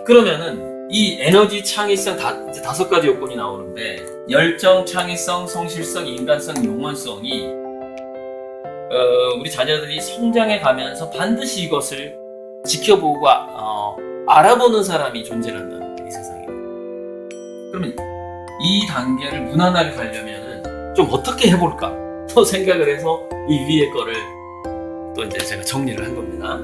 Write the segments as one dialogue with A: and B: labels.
A: 그러면은 이 에너지, 창의성 이제 5가지 요건이 나오는데, 열정, 창의성, 성실성, 인간성, 영원성이 우리 자녀들이 성장해 가면서 반드시 이것을 지켜보고 알아보는 사람이 존재한다는 거예요, 이 세상에. 그러면 이 단계를 무난하게 가려면은 좀 어떻게 해볼까 또 생각을 해서 이 위에 거를 또 이제 제가 정리를 한 겁니다.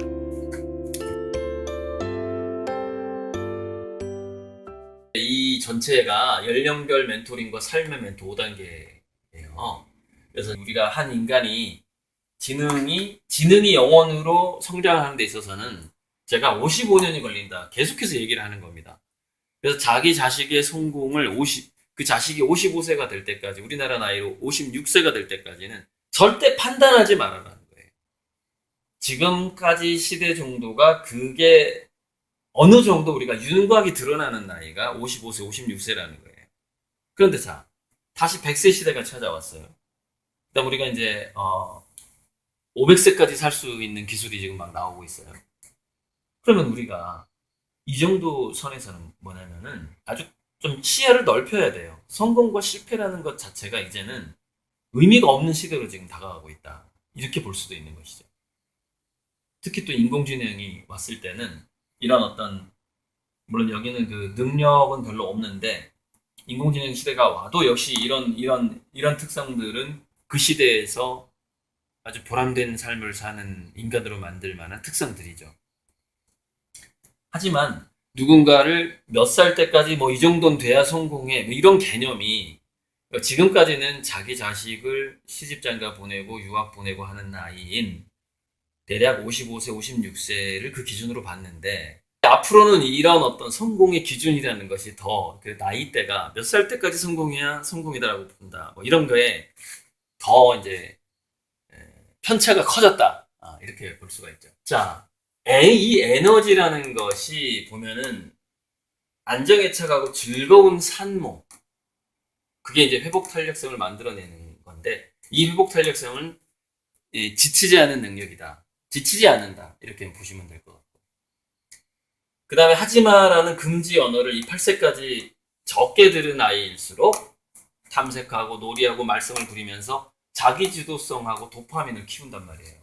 A: 이 전체가 연령별 멘토링과 삶의 멘토 5단계예요. 그래서 우리가 한 인간이 지능이 영혼으로 성장하는 데 있어서는 제가 55년이 걸린다 계속해서 얘기를 하는 겁니다. 그래서 자기 자식의 성공을 그 자식이 55세가 될 때까지, 우리나라 나이로 56세가 될 때까지는 절대 판단하지 말아라는 거예요. 지금까지 시대 정도가 그게 어느 정도 우리가 윤곽이 드러나는 나이가 55세, 56세라는 거예요. 그런데 자, 다시 100세 시대가 찾아왔어요. 그다음 우리가 이제 500세까지 살 수 있는 기술이 지금 막 나오고 있어요. 그러면 우리가 이 정도 선에서는 뭐냐면은 아주 좀 시야를 넓혀야 돼요. 성공과 실패라는 것 자체가 이제는 의미가 없는 시대로 지금 다가가고 있다, 이렇게 볼 수도 있는 것이죠. 특히 또 인공지능이 왔을 때는 이런 어떤, 물론 여기는 그 능력은 별로 없는데, 인공지능 시대가 와도 역시 이런 특성들은 그 시대에서 아주 보람된 삶을 사는 인간으로 만들 만한 특성들이죠. 하지만 누군가를 몇 살 때까지 이 정도는 돼야 성공해, 이런 개념이 지금까지는 자기 자식을 시집장가 보내고 유학 보내고 하는 나이인 대략 55세, 56세를 그 기준으로 봤는데, 앞으로는 이런 어떤 성공의 기준이라는 것이 더 그 나이대가 몇 살 때까지 성공해야 성공이다라고 본다, 이런 거에 더 이제 편차가 커졌다, 이렇게 볼 수가 있죠. 자, 이 에너지라는 것이 보면은 안정애착하고 즐거운 산모, 그게 이제 회복 탄력성을 만들어내는 건데, 이 회복 탄력성은 지치지 않은 능력이다, 지치지 않는다, 이렇게 보시면 될 것 같고, 그 다음에 하지마라는 금지 언어를 이 8세까지 적게 들은 아이일수록 탐색하고 놀이하고 말썽을 부리면서 자기주도성하고 도파민을 키운단 말이에요.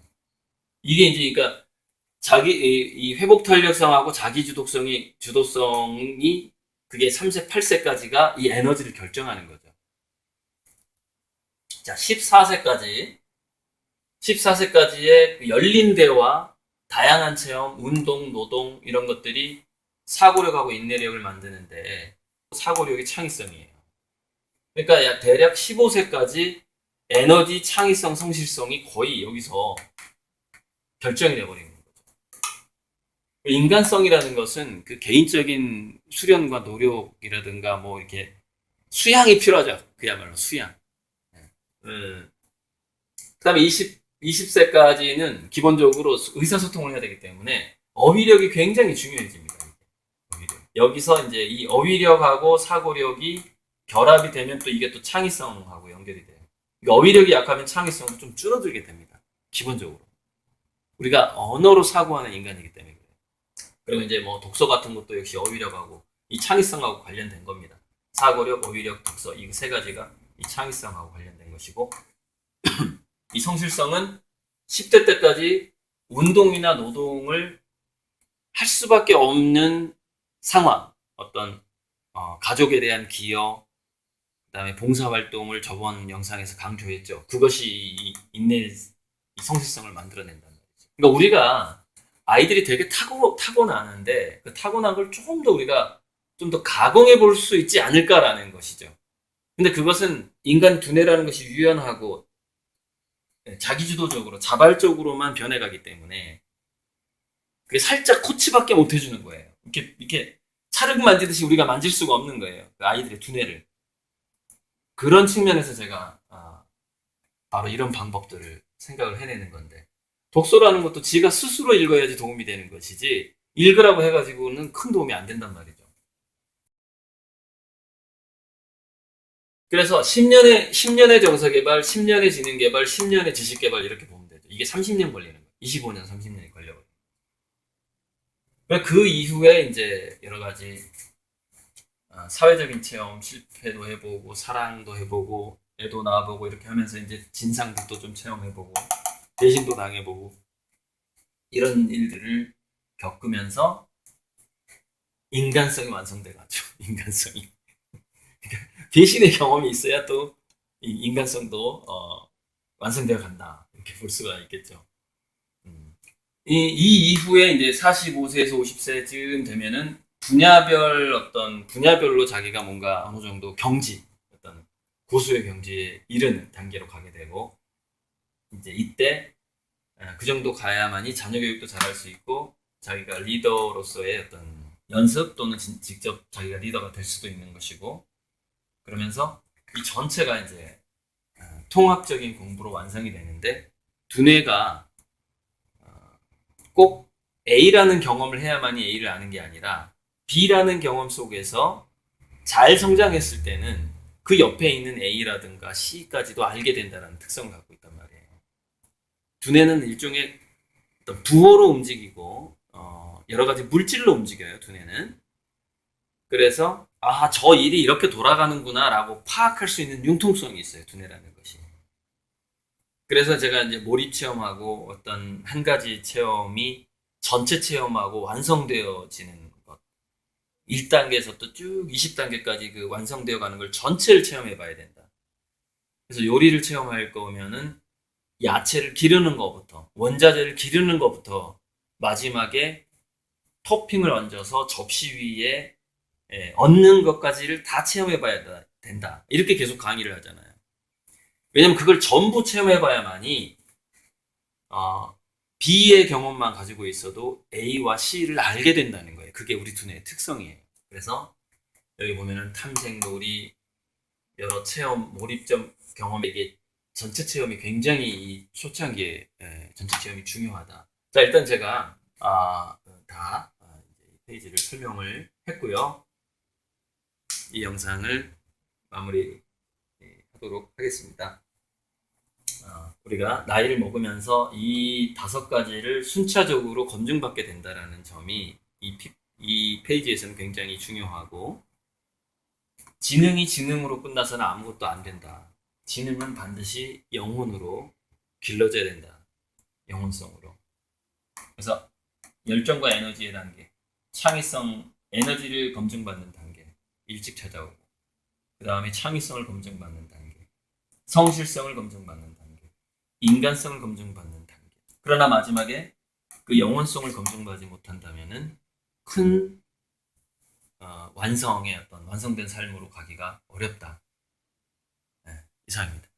A: 이게 이제 그러니까 이 회복 탄력성하고 주도성이 그게 3세, 8세까지가 이 에너지를 결정하는 거죠. 자, 14세까지의 열린 대화, 다양한 체험, 운동, 노동, 이런 것들이 사고력하고 인내력을 만드는데, 사고력이 창의성이에요. 그러니까 대략 15세까지 에너지, 창의성, 성실성이 거의 여기서 결정이 되어버리는 거죠. 인간성이라는 것은 그 개인적인 수련과 노력이라든가 이렇게 수양이 필요하죠. 그야말로 수양. 그 다음에 20세까지는 기본적으로 의사소통을 해야 되기 때문에 어휘력이 굉장히 중요해집니다. 어휘력. 여기서 이제 이 어휘력하고 사고력이 결합이 되면 또 이게 또 창의성하고 연결이 돼요. 그러니까 어휘력이 약하면 창의성도 좀 줄어들게 됩니다. 기본적으로. 우리가 언어로 사고하는 인간이기 때문에 그래요. 그리고 이제 독서 같은 것도 역시 어휘력하고 이 창의성하고 관련된 겁니다. 사고력, 어휘력, 독서, 이 3가지가 이 창의성하고 관련된 것이고, 이 성실성은 10대 때까지 운동이나 노동을 할 수밖에 없는 상황, 어떤 가족에 대한 기여, 그 다음에 봉사활동을 저번 영상에서 강조했죠. 그것이 이 성실성을 만들어낸다는 거죠. 그러니까 우리가 아이들이 되게 타고나는데, 그 타고난 걸 조금 더 우리가 좀 더 가공해 볼 수 있지 않을까라는 것이죠. 근데 그것은 인간 두뇌라는 것이 유연하고 자기주도적으로, 자발적으로만 변해가기 때문에 그게 살짝 코치밖에 못 해주는 거예요. 이렇게 찰흙 만지듯이 우리가 만질 수가 없는 거예요, 그 아이들의 두뇌를. 그런 측면에서 제가 바로 이런 방법들을 생각을 해내는 건데, 독서라는 것도 지가 스스로 읽어야지 도움이 되는 것이지 읽으라고 해가지고는 큰 도움이 안 된단 말이죠. 그래서 10년의 정서개발, 10년의 지능개발, 10년의 지식개발, 이렇게 보면 되죠. 이게 30년 걸리는 거예요. 25년, 30년이 걸려버려요. 그 이후에 이제 여러 가지 사회적인 체험, 실패도 해보고, 사랑도 해보고, 애도 낳아보고, 이렇게 하면서 이제 진상들도 좀 체험해보고, 배신도 당해보고, 이런 일들을 겪으면서 인간성이 완성돼가죠. 인간성이. 배신의 경험이 있어야 또 이 인간성도 완성되어 간다. 이렇게 볼 수가 있겠죠. 이 이후에 이제 45세에서 50세쯤 되면은 분야별로 자기가 뭔가 어느 정도 어떤 고수의 경지에 이르는 단계로 가게 되고, 이제 이때 그 정도 가야만이 자녀 교육도 잘할 수 있고, 자기가 리더로서의 어떤 연습 또는 직접 자기가 리더가 될 수도 있는 것이고, 그러면서 이 전체가 이제 통합적인 공부로 완성이 되는데, 두뇌가 꼭 A라는 경험을 해야만이 A를 아는 게 아니라 B라는 경험 속에서 잘 성장했을 때는 그 옆에 있는 A라든가 C까지도 알게 된다는 특성을 갖고 있단 말이에요. 두뇌는 일종의 어떤 부호로 움직이고 여러 가지 물질로 움직여요. 두뇌는. 그래서 저 일이 이렇게 돌아가는구나 라고 파악할 수 있는 융통성이 있어요. 두뇌라는 것이. 그래서 제가 이제 몰입 체험하고 어떤 한 가지 체험이 전체 체험하고 완성되어지는 것. 1단계에서 또 쭉 20단계까지 그 완성되어 가는 걸 전체를 체험해 봐야 된다. 그래서 요리를 체험할 거면은 야채를 기르는 것부터, 원자재를 기르는 것부터 마지막에 토핑을 얹어서 접시 위에 얹는 것까지를 다 체험해 봐야 된다. 이렇게 계속 강의를 하잖아요. 왜냐면 그걸 전부 체험해 봐야만이 B의 경험만 가지고 있어도 A와 C를 알게 된다는 거예요. 그게 우리 두뇌의 특성이에요. 그래서 여기 보면은 탐색놀이, 여러 체험, 몰입점 경험에게 전체 체험이 굉장히 이 초창기에 전체 체험이 중요하다. 자, 일단 제가 다 이 페이지를 설명을 했고요. 이 영상을 마무리 하도록 하겠습니다. 우리가 나이를 먹으면서 이 5가지를 순차적으로 검증받게 된다는 점이 이 페이지에서는 굉장히 중요하고, 지능이 지능으로 끝나서는 아무것도 안 된다. 지능은 반드시 영혼으로 길러져야 된다. 영혼성으로. 그래서 열정과 에너지의 단계, 창의성, 에너지를 검증받는 단계, 일찍 찾아오고, 그 다음에 창의성을 검증받는 단계, 성실성을 검증받는 단계, 인간성을 검증받는 단계. 그러나 마지막에 그 영혼성을 검증받지 못한다면은 큰 완성의 어떤 완성된 삶으로 가기가 어렵다. 이상입니다.